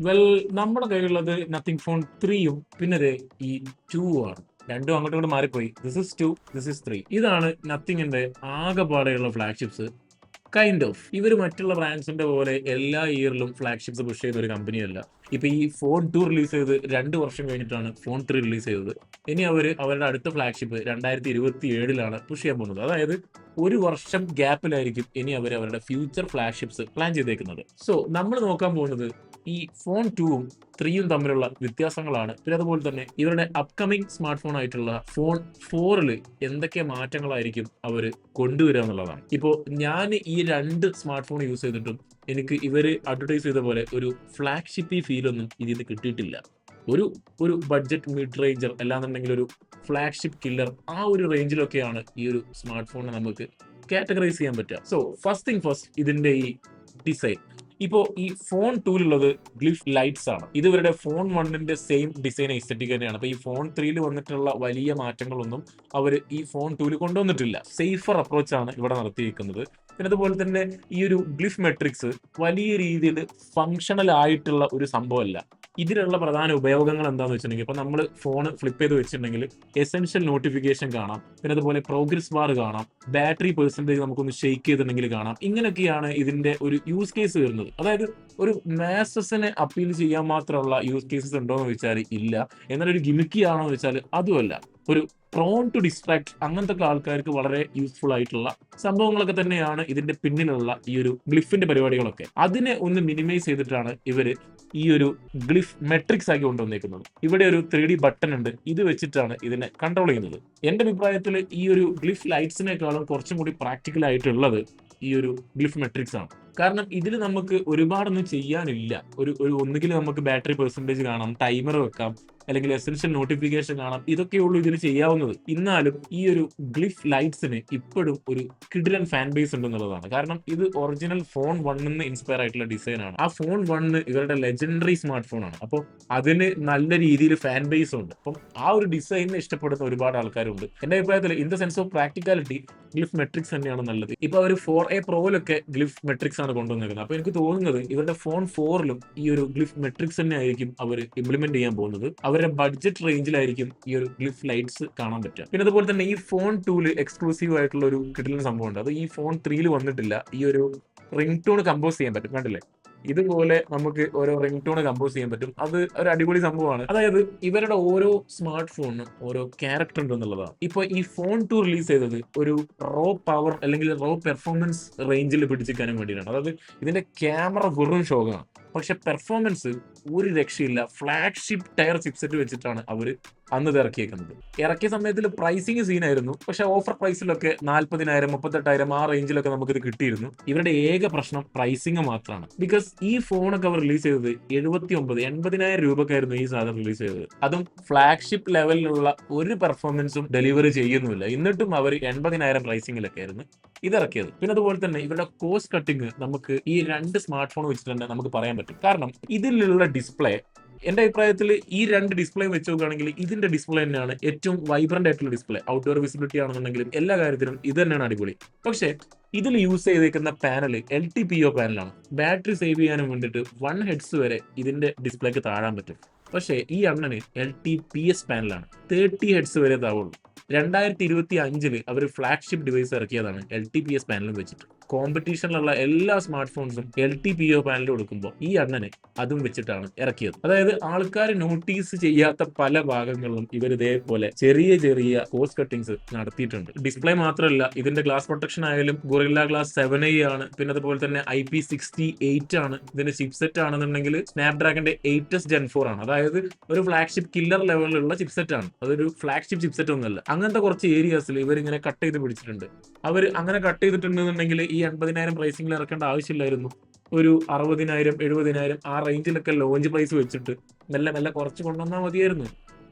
Well, നമ്മുടെ കയ്യിലുള്ളത് nothing phone 3യും പിന്നെ ദേ ഈ 2 ആണ്. രണ്ടും അങ്ങോട്ടും ഇങ്ങോട്ടും മാറിപ്പോയി. This is 2, this is 3. ഇതാണ് നത്തിങ്ങിന്റെ ആകെപ്പാടെയുള്ള ഫ്ലാഗ്ഷിപ്സ്. Kind of. ഇവര് മറ്റുള്ള ബ്രാൻഡ്സിന്റെ പോലെ എല്ലാ ഇയറിലും ഫ്ലാഗ്ഷിപ്സ് പുഷ് ചെയ്യുന്ന ഒരു കമ്പനിയല്ല. ഇപ്പൊ ഈ ഫോൺ 2 റിലീസ് ചെയ്ത് 2 വർഷം കഴിഞ്ഞിട്ടാണ് ഫോൺ 3 റിലീസ് ചെയ്തത്. ഇനി അവരുടെ അടുത്ത ഫ്ലാഗ്ഷിപ്പ് 2027ലാണ് പുഷ് ചെയ്യാൻ പോകുന്നത്. അതായത് ഒരു വർഷം ഗ്യാപ്പിലായിരിക്കും ഇനി അവരുടെ ഫ്യൂച്ചർ ഫ്ലാഗ്ഷിപ്സ് പ്ലാൻ ചെയ്തേക്കുന്നത്. സോ നമ്മൾ നോക്കാൻ പോകുന്നത് ഈ ഫോൺ 2ഉം 3യും തമ്മിലുള്ള വ്യത്യാസങ്ങളാണ്. പിന്നെ അതുപോലെ തന്നെ ഇവരുടെ അപ്കമിങ് സ്മാർട്ട് ഫോൺ ആയിട്ടുള്ള ഫോൺ 4ൽ എന്തൊക്കെ മാറ്റങ്ങളായിരിക്കും അവർ കൊണ്ടുവരിക എന്നുള്ളതാണ്. ഇപ്പോൾ ഞാൻ ഈ രണ്ട് സ്മാർട്ട് ഫോൺ യൂസ് ചെയ്തിട്ടും എനിക്ക് ഇവര് അഡ്വർടൈസ് ചെയ്ത പോലെ ഒരു ഫ്ലാഗ്ഷിപ്പി ഫീൽ ഒന്നും ഇതിൽ നിന്ന് കിട്ടിയിട്ടില്ല. ഒരു ഒരു ബഡ്ജറ്റ് മിഡ് റേഞ്ചർ അല്ലാന്നുണ്ടെങ്കിൽ ഒരു ഫ്ലാഗ്ഷിപ്പ് കില്ലർ, ആ ഒരു റേഞ്ചിലൊക്കെയാണ് ഈ ഒരു സ്മാർട്ട് ഫോണിനെ നമുക്ക് കാറ്റഗറൈസ് ചെയ്യാൻ പറ്റുക. സോ ഫസ്റ്റ് തിങ് ഫസ്റ്റ്, ഇതിന്റെ ഈ ഡിസൈൻ. ഇപ്പോ ഈ ഫോൺ 2ലുള്ളത് ഗ്ലിഫ് ലൈറ്റ്സ് ആണ്. ഇത് ഇവരുടെ ഫോൺ 1ന്റെ സെയിം ഡിസൈൻ എസ്തെറ്റിക് തന്നെയാണ്. അപ്പൊ ഈ ഫോൺ 3ൽ വന്നിട്ടുള്ള വലിയ മാറ്റങ്ങളൊന്നും അവർ ഈ ഫോൺ 2ൽ കൊണ്ടുവന്നിട്ടില്ല. സേഫർ അപ്രോച്ച് ആണ് ഇവിടെ നടത്തിയിരിക്കുന്നത്. പിന്നെ അതുപോലെ തന്നെ ഈ ഒരു ഗ്ലിഫ് മെട്രിക്സ് വലിയ രീതിയിൽ ഫങ്ഷണൽ ആയിട്ടുള്ള ഒരു സംഭവമല്ല. ഇതിലുള്ള പ്രധാന ഉപയോഗങ്ങൾ എന്താണെന്ന് വെച്ചിട്ടുണ്ടെങ്കിൽ, ഇപ്പൊ നമ്മൾ ഫോൺ ഫ്ലിപ്പ് ചെയ്ത് വെച്ചിട്ടുണ്ടെങ്കിൽ എസെൻഷ്യൽ നോട്ടിഫിക്കേഷൻ കാണാം, പിന്നെ അതുപോലെ പ്രോഗ്രസ് ബാർ കാണാം, ബാറ്ററി പെർസെന്റേജ് നമുക്കൊന്ന് ഷെയ്ക്ക് ചെയ്തിട്ടുണ്ടെങ്കിൽ കാണാം. ഇങ്ങനെയൊക്കെയാണ് ഇതിന്റെ ഒരു യൂസ് കേസ് വരുന്നത്. അതായത് ഒരു മാസസിനെ അപ്പീൽ ചെയ്യാൻ മാത്രമുള്ള യൂസ് കേസസ് ഉണ്ടോ എന്ന് ചോദിച്ചാൽ ഇല്ല. എന്നാൽ ഒരു ഗിമിക്കി ആണോ എന്ന് വെച്ചാൽ അതുമല്ല. ഒരു പ്രോൺ ടു ഡിസ്ട്രാക്ട് അങ്ങനത്തെ ആൾക്കാർക്ക് വളരെ യൂസ്ഫുൾ ആയിട്ടുള്ള സംഭവങ്ങളൊക്കെ തന്നെയാണ് ഇതിന്റെ പിന്നിലുള്ള ഈ ഒരു ഗ്ലിഫിന്റെ പരിപാടികളൊക്കെ. അതിനെ ഒന്ന് മിനിമൈസ് ചെയ്തിട്ടാണ് ഇവര് ഈ ഒരു ഗ്ലിഫ് മെട്രിക്സ് ആക്കി കൊണ്ടുവന്നേക്കുന്നത്. ഇവിടെ ഒരു 3D ബട്ടൺ ഉണ്ട്. ഇത് വെച്ചിട്ടാണ് ഇതിനെ കൺട്രോൾ ചെയ്യുന്നത്. എന്റെ അഭിപ്രായത്തിൽ ഈ ഒരു ഗ്ലിഫ് ലൈറ്റ്സിനേക്കാളും കുറച്ചും കൂടി പ്രാക്ടിക്കൽ ആയിട്ടുള്ളത് ഈ ഒരു ഗ്ലിഫ് മെട്രിക്സ് ആണ്. കാരണം ഇതിൽ നമുക്ക് ഒരുപാടൊന്നും ചെയ്യാനില്ല. ഒരു ഒന്നുകിൽ നമുക്ക് ബാറ്ററി പെർസെന്റേജ് കാണാം, ടൈമർ വെക്കാം, അല്ലെങ്കിൽ എസെൻഷ്യൽ നോട്ടിഫിക്കേഷൻ കാണാം. ഇതൊക്കെയുള്ളൂ ഇതിൽ ചെയ്യാവുന്നത്. എന്നാലും ഈ ഒരു ഗ്ലിഫ് ലൈറ്റ്സിന് ഇപ്പോഴും ഒരു കിഡിലൻ ഫാൻ ബേസ് ഉണ്ടെന്നുള്ളതാണ്. കാരണം ഇത് ഒറിജിനൽ ഫോൺ 1ന്ന് ഇൻസ്പയർ ആയിട്ടുള്ള ഡിസൈൻ ആണ്. ആ ഫോൺ 1 ഇവരുടെ ലെജൻഡറി സ്മാർട്ട് ഫോൺ ആണ്. അപ്പോൾ അതിന് നല്ല രീതിയിൽ ഫാൻ ബേസ് ഉണ്ട്. അപ്പം ആ ഒരു ഡിസൈനിനെ ഇഷ്ടപ്പെടുന്ന ഒരുപാട് ആൾക്കാരുണ്ട്. എന്റെ അഭിപ്രായത്തിൽ in the sense of practicality glyph matrix തന്നെയാണ് നല്ലത്. ഇപ്പൊ അവർ 4A പ്രോയിലൊക്കെ ഗ്ലിഫ് മെട്രിക്സ് ആണ് കൊണ്ടുവന്നിരിക്കുന്നത്. അപ്പൊ എനിക്ക് തോന്നുന്നത് ഇവരുടെ ഫോൺ 4ലും ഈ ഒരു ഗ്ലിഫ് മെട്രിക്സ് തന്നെ ആയിരിക്കും അവർ ഇംപ്ലിമെന്റ് ചെയ്യാൻ പോകുന്നത്. അവരുടെ ബഡ്ജറ്റ് റേഞ്ചിലായിരിക്കും ഈ ഒരു ഗ്ലിഫ് ലൈറ്റ്സ് കാണാൻ പറ്റുക. പിന്നെ അതുപോലെ തന്നെ ഈ ഫോൺ 2ല് എക്സ്ക്ലൂസീവ് ആയിട്ടുള്ള ഒരു കിടിലൻ സംഭവം ഉണ്ട്. അത് ഈ ഫോൺ 3ൽ വന്നിട്ടില്ല. ഈ ഒരു റിംഗ് ടോൺ കമ്പോസ് ചെയ്യാൻ പറ്റും. കണ്ടില്ലേ? ഇതുപോലെ നമുക്ക് ഓരോ റിംഗ് ടോൺ കമ്പോസ് ചെയ്യാൻ പറ്റും. അത് ഒരു അടിപൊളി സംഭവമാണ്. അതായത് ഇവരുടെ ഓരോ സ്മാർട്ട് ഫോണിനും ഓരോ ക്യാരക്ടർ ഉണ്ട് എന്നുള്ളതാണ്. ഇപ്പൊ ഈ ഫോൺ 2 റിലീസ് ചെയ്തത് ഒരു റോ പവർ അല്ലെങ്കിൽ റോ പെർഫോമൻസ് റേഞ്ചിൽ പിടിച്ചിരിക്കാനും വേണ്ടിയിട്ടാണ്. അതായത് ഇതിന്റെ ക്യാമറ വെറും ഷോക്കാണ്, പക്ഷെ പെർഫോമൻസ് ഒരു രക്ഷയില്ല. ഫ്ലാഗ്ഷിപ്പ് ടയർ ചിപ്സെറ്റ് വെച്ചിട്ടാണ് അവർ അന്ന് ഇത് ഇറക്കിയേക്കുന്നത്. ഇറക്കിയ സമയത്തിൽ പ്രൈസിങ് സീനായിരുന്നു, പക്ഷെ ഓഫർ പ്രൈസിലൊക്കെ 40,000 38,000 ആ റേഞ്ചിലൊക്കെ നമുക്കിത് കിട്ടിയിരുന്നു. ഇവരുടെ ഏക പ്രശ്നം പ്രൈസിങ് മാത്രമാണ്. ബിക്കോസ് ഈ ഫോണൊക്കെ അവർ റിലീസ് ചെയ്തത് 80,000 രൂപക്കായിരുന്നു ഈ സാധനം റിലീസ് ചെയ്തത്. അതും ഫ്ലാഗ്ഷിപ്പ് ലെവലിലുള്ള ഒരു പെർഫോമൻസും ഡെലിവറി ചെയ്യുന്നുമില്ല. എന്നിട്ടും അവർ 80,000 പ്രൈസിങ്ങിലൊക്കെ ആയിരുന്നു ഇതിറക്കിയത്. പിന്നെ അതുപോലെ തന്നെ ഇവരുടെ കോസ്റ്റ് കട്ടിങ് നമുക്ക് ഈ രണ്ട് സ്മാർട്ട് ഫോൺ വെച്ചിട്ട് തന്നെ നമുക്ക് പറയാൻ പറ്റും. കാരണം ഇതിലുള്ള ഡിസ്പ്ലേ, എന്റെ അഭിപ്രായത്തിൽ ഈ രണ്ട് ഡിസ്പ്ലേ വെച്ച് നോക്കുകയാണെങ്കിൽ ഇതിന്റെ ഡിസ്പ്ലേ തന്നെയാണ് ഏറ്റവും വൈബ്രന്റ് ആയിട്ടുള്ള ഡിസ്പ്ലേ. ഔട്ട്ഡോർ വിസിബിലിറ്റി ആണെന്നുണ്ടെങ്കിലും എല്ലാ കാര്യത്തിലും ഇത് തന്നെയാണ് അടിപൊളി. പക്ഷേ ഇതിൽ യൂസ് ചെയ്തേക്കുന്ന പാനൽ LTPO പാനലാണ്. ബാറ്ററി സേവ് ചെയ്യാനും വേണ്ടിയിട്ട് 1 ഹെഡ്സ് വരെ ഇതിന്റെ ഡിസ്പ്ലേക്ക് താഴാൻ പറ്റും. പക്ഷേ ഈ അണ്ണന് LTPS പാനലാണ്. 30 ഹെഡ്സ് വരെ താവുള്ളൂ. 2025 അവർ ഫ്ലാഗ്ഷിപ്പ് ഡിവൈസ് ഇറക്കിയതാണ് LTPS പാനലും വെച്ചിട്ട്. കോമ്പറ്റീഷനിലുള്ള എല്ലാ സ്മാർട്ട് ഫോൺസും LTPO പാനൽ കൊടുക്കുമ്പോൾ ഈ അണ്ണനെ അതും വെച്ചിട്ടാണ് ഇറക്കിയത്. അതായത് ആൾക്കാർ നോട്ടീസ് ചെയ്യാത്ത പല ഭാഗങ്ങളിലും ഇവർ ഇതേപോലെ ചെറിയ ചെറിയ കോസ്റ്റ് കട്ടിങ്സ് നടത്തിയിട്ടുണ്ട്. ഡിസ്പ്ലേ മാത്രമല്ല, ഇതിന്റെ ഗ്ലാസ് പ്രൊട്ടക്ഷൻ ആയാലും ഗൊറില്ല ഗ്ലാസ് 7A ആണ്. പിന്നെ അതുപോലെ തന്നെ IP68 ആണ്. ഇതിന്റെ ചിപ്സെറ്റ് ആണെന്നുണ്ടെങ്കിൽ സ്നാപ്ഡ്രാഗന്റെ 8S Gen 4 ആണ്. അതായത് ഒരു ഫ്ലാഗ്ഷിപ്പ് കില്ലർ ലെവലിലുള്ള ചിപ്സെറ്റ് ആണ്. അതൊരു ഫ്ലാഗ്ഷിപ്പ് ചിപ്സെറ്റ് ഒന്നുമല്ല. അങ്ങനത്തെ കുറച്ച് ഏരിയാസിൽ ഇവരിങ്ങനെ കട്ട് ചെയ്ത് പിടിച്ചിട്ടുണ്ട്. അവർ അങ്ങനെ കട്ട് ചെയ്തിട്ടുണ്ടെന്നുണ്ടെങ്കിൽ ഈ 80,000 പ്രൈസിംഗിൽ ഇറക്കേണ്ട ആവശ്യമില്ലായിരുന്നു. ഒരു 60,000 70,000 ആ റേഞ്ചിലൊക്കെ ലോഞ്ച് പ്രൈസ് വെച്ചിട്ട് മെല്ലെ മെല്ലെ കുറച്ച് കൊണ്ടുവന്നാൽ മതിയായിരുന്നു.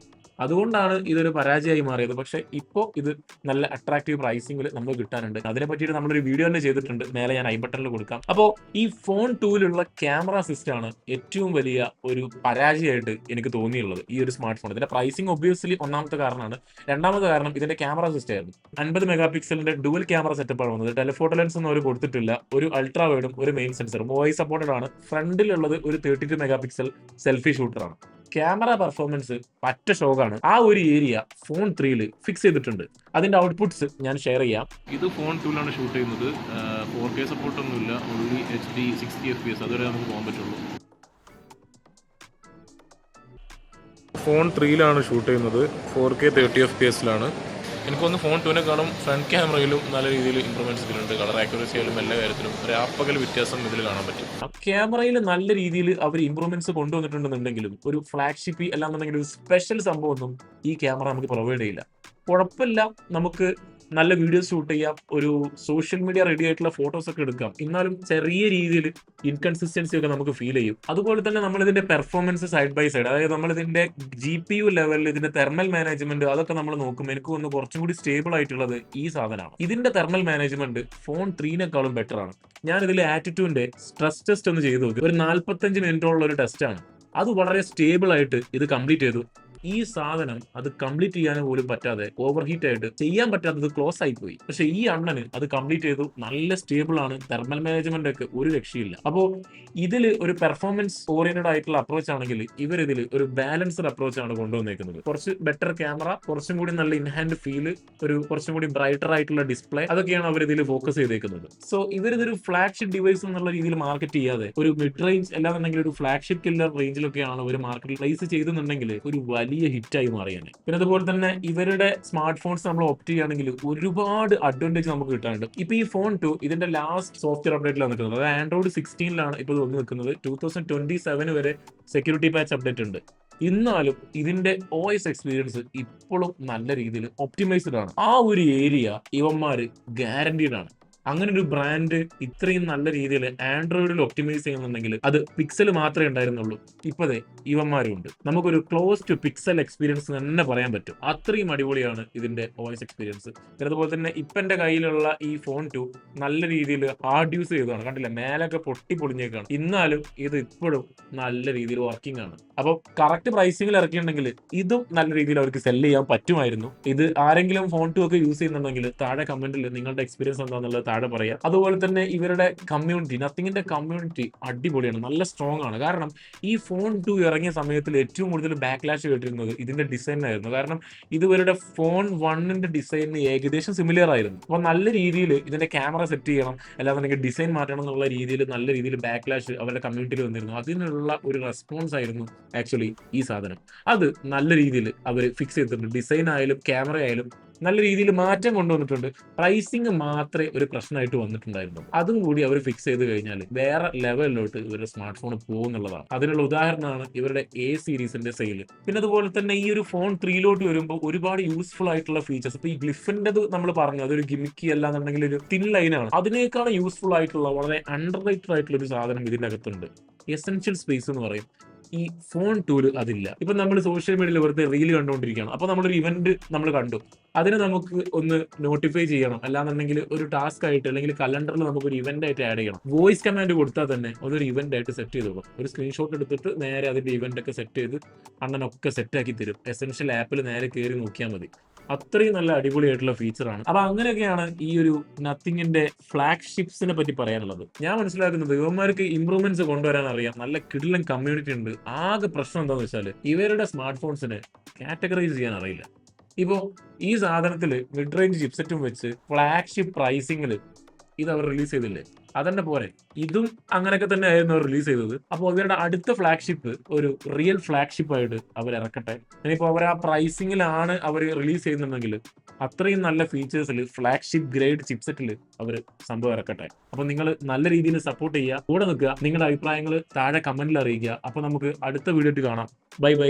അതുകൊണ്ടാണ് ഇതൊരു പരാജയമായി മാറിയത്. പക്ഷേ ഇപ്പോൾ ഇത് നല്ല അട്രാക്റ്റീവ് പ്രൈസിംഗിൽ നമുക്ക് കിട്ടാനുണ്ട്. അതിനെ പറ്റിയിട്ട് നമ്മളൊരു വീഡിയോ തന്നെ ചെയ്തിട്ടുണ്ട്. മേലെ ഞാൻ ഐ ബട്ടണിൽ കൊടുക്കാം. അപ്പോൾ ഈ ഫോൺ 2ലുള്ള ക്യാമറ സിസ്റ്റമാണ് ഏറ്റവും വലിയ ഒരു പരാജയമായിട്ട് എനിക്ക് തോന്നിയുള്ളത് ഈ ഒരു സ്മാർട്ട് ഫോൺ. ഇതിന്റെ പ്രൈസിംഗ് ഒബ്വിയസ്ലി ഒന്നാമത്തെ കാരണമാണ്. രണ്ടാമത്തെ കാരണം ഇതിന്റെ ക്യാമറ സിസ്റ്റം ആയിരുന്നു. 50 മെഗാ പിക്സലിന്റെ ഡുവൽ ക്യാമറ സെറ്റപ്പാണ് വന്നത്. ടെലിഫോട്ടോ ലെൻസ് ഒന്നും അവർ കൊടുത്തിട്ടില്ല. ഒരു അൾട്രാ വൈഡും ഒരു മെയിൻ സെൻസറും വോയിസ് സപ്പോർട്ടഡ് ആണ്. ഫ്രണ്ടിലുള്ളത് ഒരു 32 മെഗാ പിക്സൽ സെൽഫി ഷൂട്ടറാണ്. ക്യാമറ പെർഫോമൻസ് പറ്റ ഷോക്കാണ്. ആ ഒരു ഏരിയ ഫോൺ 3ൽ ഫിക്സ് ചെയ്തിട്ടുണ്ട്. അതിന്റെ ഔട്ട്പുട്ട്സ് ഞാൻ ഷെയർ ചെയ്യാം. ഇത് ഫോൺ 2ലാണ് ഷൂട്ട് ചെയ്യുന്നത്. 4K സപ്പോർട്ട് ഒന്നുമില്ല, ഓൺലി HD 60 FPS അതുവരെ നമുക്ക് പോകാൻ പറ്റുള്ളൂ. ഫോൺ 3ലാണ് ഷൂട്ട് ചെയ്യുന്നത്. 4K 30 FPSലാണ്. എനിക്കൊന്ന് ഫോൺ 2നെക്കാളും ഫ്രണ്ട് ക്യാമറയിലും നല്ല രീതിയിൽ ഇമ്പ്രൂവ്മെന്റ്സ് ഇതിലുണ്ട്. കളർ ആക്യുറസി ആയാലും എല്ലാ കാര്യത്തിലും രാപ്പകൽ വ്യത്യാസം ഇതിൽ കാണാൻ പറ്റും. ക്യാമറയിൽ നല്ല രീതിയിൽ അവർ ഇമ്പ്രൂവ്മെന്റ്സ് കൊണ്ടുവന്നിട്ടുണ്ടെന്നുണ്ടെങ്കിലും ഒരു ഫ്ലാഗ്ഷിപ്പ് അല്ലാന്നുണ്ടെങ്കിൽ ഒരു സ്പെഷ്യൽ സംഭവമൊന്നും ഈ ക്യാമറ നമുക്ക് പ്രൊവൈഡ് ചെയ്യില്ല. കുഴപ്പമില്ല, നമുക്ക് നല്ല വീഡിയോസ് ഷൂട്ട് ചെയ്യാം, ഒരു സോഷ്യൽ മീഡിയ റെഡി ആയിട്ടുള്ള ഫോട്ടോസ് ഒക്കെ എടുക്കാം. എന്നാലും ചെറിയ രീതിയിൽ ഇൻകൺസിസ്റ്റൻസി ഒക്കെ നമുക്ക് ഫീൽ ചെയ്യും. അതുപോലെ തന്നെ നമ്മൾ ഇതിന്റെ പെർഫോമൻസ് സൈഡ് ബൈ സൈഡ്, അതായത് നമ്മൾ ഇതിന്റെ GPU ലെവലിൽ ഇതിന്റെ തെർമൽ മാനേജ്മെന്റ് അതൊക്കെ നമ്മൾ നോക്കുമ്പോൾ എനിക്ക് ഒന്ന് കുറച്ചും കൂടി സ്റ്റേബിൾ ആയിട്ടുള്ളത് ഈ സാധനമാണ്. ഇതിന്റെ തെർമൽ മാനേജ്മെന്റ് ഫോൺ 3നെക്കാളും ബെറ്റർ ആണ്. ഞാൻ ഇതിൽ ആറ്റിറ്റ്യൂഡിന്റെ സ്ട്രെസ് ടെസ്റ്റ് ഒന്ന് ചെയ്ത് നോക്കി. ഒരു 45 മിനിറ്റോളം ഒരു ടെസ്റ്റ് ആണ്. അത് വളരെ സ്റ്റേബിൾ ആയിട്ട് ഇത് കംപ്ലീറ്റ് ചെയ്തു. ഈ സാധനം അത് കംപ്ലീറ്റ് ചെയ്യാൻ പോലും പറ്റാതെ ഓവർ ഹീറ്റ് ആയിട്ട് ചെയ്യാൻ പറ്റാത്തത് ക്ലോസ് ആയി പോയി. പക്ഷെ ഈ അണ്ണന് അത് കംപ്ലീറ്റ് ചെയ്തു. നല്ല സ്റ്റേബിൾ ആണ്. തെർമൽ മാനേജ്മെന്റ് ഒക്കെ ഒരു രക്ഷയില്ല. അപ്പോൾ ഇതിൽ ഒരു പെർഫോമൻസ് ഓറിയന്റഡ് ആയിട്ടുള്ള അപ്രോച്ച് ആണെങ്കിൽ ഇവർ ഇതിൽ ഒരു ബാലൻസ്ഡ് അപ്രോച്ച് ആണ് കൊണ്ടുവന്നേക്കുന്നത്. കുറച്ച് ബെറ്റർ ക്യാമറ, കുറച്ചും കൂടി നല്ല ഇൻഹാൻഡ് ഫീല്, ഒരു കുറച്ചും കൂടി ബ്രൈറ്റർ ആയിട്ടുള്ള ഡിസ്പ്ലേ, അതൊക്കെയാണ് അവർ ഇതിൽ ഫോക്കസ് ചെയ്തേക്കുന്നത്. സോ ഇവരിതൊരു ഫ്ലാഗ്ഷിപ്പ് ഡിവൈസ് എന്നുള്ള രീതിയിൽ മാർക്കറ്റ് ചെയ്യാതെ ഒരു മിഡ് റേഞ്ച് അല്ലാന്നുണ്ടെങ്കിൽ ഒരു ഫ്ലാഗ്ഷിപ്പ് കില്ലർ റേഞ്ചിലൊക്കെയാണ് ഒരു മാർക്കറ്റിൽ പ്ലേസ് ചെയ്തെന്നുണ്ടെങ്കിൽ ഒരു വലിയ ഹിറ്റായി മാറിയാണ്. പിന്നെ അതുപോലെ തന്നെ ഇവരുടെ സ്മാർട്ട് ഫോൺസ് നമ്മൾ ഓപ്റ്റ് ചെയ്യുകയാണെങ്കിൽ ഒരുപാട് അഡ്വാൻറ്റേജ് നമുക്ക് കിട്ടാനുണ്ട്. ഇപ്പൊ ഈ ഫോൺ 2 ഇതിന്റെ ലാസ്റ്റ് സോഫ്റ്റ്വെയർ അപ്ഡേറ്റിലാണ് നിൽക്കുന്നത്. അതായത് ആൻഡ്രോയിഡ് 16ലാണ് ഇപ്പോൾ ഇത് വന്ന് നിൽക്കുന്നത്. 2027 വരെ സെക്യൂരിറ്റി പാച്ച് അപ്ഡേറ്റ് ഉണ്ട്. എന്നാലും ഇതിന്റെ OS എക്സ്പീരിയൻസ് ഇപ്പോഴും നല്ല രീതിയിൽ ഒപ്റ്റിമൈസ്ഡ് ആണ്. ആ ഒരു ഏരിയ ഇവന്മാര് ഗ്യാരണ്ടീഡ് ആണ്. അങ്ങനെ ഒരു ബ്രാൻഡ് ഇത്രയും നല്ല രീതിയിൽ ആൻഡ്രോയിഡിൽ ഒപ്റ്റിമൈസ് ചെയ്യുന്നുണ്ടെങ്കിൽ അത് പിക്സൽ മാത്രമേ ഉണ്ടായിരുന്നുള്ളൂ. ഇപ്പതേ ഇവന്മാരും ഉണ്ട്. നമുക്കൊരു ക്ലോസ് ടു പിക്സൽ എക്സ്പീരിയൻസ് തന്നെ പറയാൻ പറ്റും. അത്രയും അടിപൊളിയാണ് ഇതിന്റെ OS എക്സ്പീരിയൻസ്. പിന്നെ അതുപോലെ തന്നെ ഇപ്പം എന്റെ കയ്യിലുള്ള ഈ ഫോൺ 2 നല്ല രീതിയിൽ ഹാർഡ് യൂസ് ചെയ്തതാണ്. കണ്ടില്ല, മേലൊക്കെ പൊളിഞ്ഞേക്കാണ്. എന്നാലും ഇത് ഇപ്പോഴും നല്ല രീതിയിൽ വർക്കിംഗ് ആണ്. അപ്പോൾ കറക്റ്റ് പ്രൈസിംഗിൽ ഇറക്കിയിട്ടുണ്ടെങ്കിൽ ഇതും നല്ല രീതിയിൽ അവർക്ക് സെല് ചെയ്യാൻ പറ്റുമായിരുന്നു. ഇത് ആരെങ്കിലും ഫോൺ 2 ഒക്കെ യൂസ് ചെയ്യുന്നുണ്ടെങ്കിൽ താഴെ കമന്റിൽ നിങ്ങളുടെ എക്സ്പീരിയൻസ് എന്താണെന്നുള്ളത് താഴെ പറയാം. അതുപോലെ തന്നെ ഇവരുടെ കമ്മ്യൂണിറ്റി, നത്തിങ്ങിന്റെ കമ്മ്യൂണിറ്റി അടിപൊളിയാണ്, നല്ല സ്ട്രോങ് ആണ്. കാരണം ഈ ഫോൺ 2 ഇറങ്ങിയ സമയത്തിൽ ഏറ്റവും കൂടുതൽ ബാക്ക്ലാഷ് കേട്ടിരുന്നത് ഇതിന്റെ ഡിസൈൻ ആയിരുന്നു. കാരണം ഇതുവരുടെ ഫോൺ 1ന്റെ ഡിസൈനിന് ഏകദേശം സിമിലർ ആയിരുന്നു. അപ്പൊ നല്ല രീതിയിൽ ഇതിന്റെ ക്യാമറ സെറ്റ് ചെയ്യണം, അല്ലാന്നുണ്ടെങ്കിൽ ഡിസൈൻ മാറ്റണം എന്നുള്ള രീതിയിൽ നല്ല രീതിയിൽ ബാക്ക്ലാഷ് അവരുടെ കമ്മ്യൂണിറ്റിയിൽ വന്നിരുന്നു. അതിനുള്ള ഒരു റെസ്പോൺസ് ആയിരുന്നു ആക്ച്വലി ഈ സാധനം. അത് നല്ല രീതിയിൽ അവർ ഫിക്സ് ചെയ്തിട്ടുണ്ട്. ഡിസൈൻ ആയാലും ക്യാമറ ആയാലും നല്ല രീതിയിൽ മാറ്റം കൊണ്ടുവന്നിട്ടുണ്ട്. പ്രൈസിങ് മാത്രമേ ഒരു പ്രശ്നമായിട്ട് വന്നിട്ടുണ്ടായിരുന്നു. അതും കൂടി അവർ ഫിക്സ് ചെയ്ത് കഴിഞ്ഞാൽ വേറെ ലെവലിലോട്ട് ഇവരുടെ സ്മാർട്ട് ഫോൺ പോകുന്നുള്ളതാണ്. അതിനുള്ള ഉദാഹരണമാണ് ഇവരുടെ A സീരീസിന്റെ സെയിൽ. പിന്നെ അതുപോലെ തന്നെ ഈ ഒരു ഫോൺ 3ലോട്ട് വരുമ്പോൾ ഒരുപാട് യൂസ്ഫുൾ ആയിട്ടുള്ള ഫീച്ചേഴ്സ്. ഇപ്പൊ ഈ ഗ്ലിഫിന്റെത് നമ്മൾ പറഞ്ഞു, അതൊരു ഗിമിക്കി അല്ലാന്നുണ്ടെങ്കിൽ ഒരു തിൻ ലൈനാണ്. അതിനേക്കാൾ യൂസ്ഫുൾ ആയിട്ടുള്ള വളരെ അണ്ടർ റേറ്റഡ് ആയിട്ടുള്ള ഒരു സാധനം ഇതിന്റെ അകത്തുണ്ട്. എസെൻഷ്യൽ സ്പേസ് എന്ന് പറയും. ഈ ഫോൺ 2ൽ അതില്ല. ഇപ്പൊ നമ്മൾ സോഷ്യൽ മീഡിയയിൽ വെറുതെ റീൽ കണ്ടുകൊണ്ടിരിക്കുകയാണ്. അപ്പൊ നമ്മളൊരു ഇവന്റ് നമ്മൾ കണ്ടു, അതിനെ നമുക്ക് ഒന്ന് നോട്ടിഫൈ ചെയ്യണം, അല്ലാന്നുണ്ടെങ്കിൽ ഒരു ടാസ്ക് ആയിട്ട് അല്ലെങ്കിൽ കലണ്ടറിൽ നമുക്ക് ഒരു ഇവന്റ് ആയിട്ട് ആഡ് ചെയ്യണം. വോയിസ് കമാൻഡ് കൊടുത്താൽ തന്നെ അതൊരു ഇവന്റ് ആയിട്ട് സെറ്റ് ചെയ്തോളും. ഒരു സ്ക്രീൻഷോട്ട് എടുത്തിട്ട് നേരെ അതിന്റെ ഇവന്റ് ഒക്കെ സെറ്റ് ചെയ്ത് അണ്ണനൊക്കെ സെറ്റ് ആക്കി തരും. എസെൻഷ്യൽ ആപ്പിൽ നേരെ കയറി നോക്കിയാൽ മതി. അത്രയും നല്ല അടിപൊളിയായിട്ടുള്ള ഫീച്ചറാണ്. അപ്പൊ അങ്ങനെയൊക്കെയാണ് ഈ ഒരു നത്തിങ്ങിന്റെ ഫ്ലാഗ്ഷിപ്സിനെ പറ്റി പറയാനുള്ളത്. ഞാൻ മനസ്സിലാക്കുന്നത് ഇവന്മാർക്ക് ഇംപ്രൂവ്മെന്റ്സ് കൊണ്ടുവരാൻ അറിയാം, നല്ല കിടിലൻ കമ്മ്യൂണിറ്റി ഉണ്ട്. ആകെ പ്രശ്നം എന്താണെന്ന് വെച്ചാൽ ഇവരുടെ സ്മാർട്ട് ഫോൺസിനെ കാറ്റഗറൈസ് ചെയ്യാൻ അറിയില്ല. ഇപ്പോൾ ഈ സാധനത്തിൽ മിഡ് റേഞ്ച് ചിപ്സെറ്റും വെച്ച് ഫ്ലാഗ്ഷിപ്പ് പ്രൈസിംഗിൽ ഇത് അവർ റിലീസ് ചെയ്തില്ലേ, അതന്നെ പോരെ. ഇതും അങ്ങനെയൊക്കെ തന്നെ ആയിരുന്നു അവർ റിലീസ് ചെയ്തത്. അപ്പോൾ അവരുടെ അടുത്ത ഫ്ലാഗ്ഷിപ്പ് ഒരു റിയൽ ഫ്ലാഗ്ഷിപ്പ് ആയിട്ട് അവർ ഇറക്കട്ടെ. ഇനിയിപ്പോൾ അവർ ആ പ്രൈസിങ്ങിലാണ് അവർ റിലീസ് ചെയ്യുന്നുണ്ടെങ്കിൽ അത്രയും നല്ല ഫീച്ചേഴ്സിൽ ഫ്ലാഗ്ഷിപ്പ് ഗ്രേഡ് ചിപ്സെറ്റിൽ അവർ സംഭവം ഇറക്കട്ടെ. അപ്പോൾ നിങ്ങൾ നല്ല രീതിയിൽ സപ്പോർട്ട് ചെയ്യുക, കൂടെ നിൽക്കുക. നിങ്ങളുടെ അഭിപ്രായങ്ങൾ താഴെ കമന്റിൽ അറിയിക്കുക. അപ്പോൾ നമുക്ക് അടുത്ത വീഡിയോ കാണാം. Bye bye.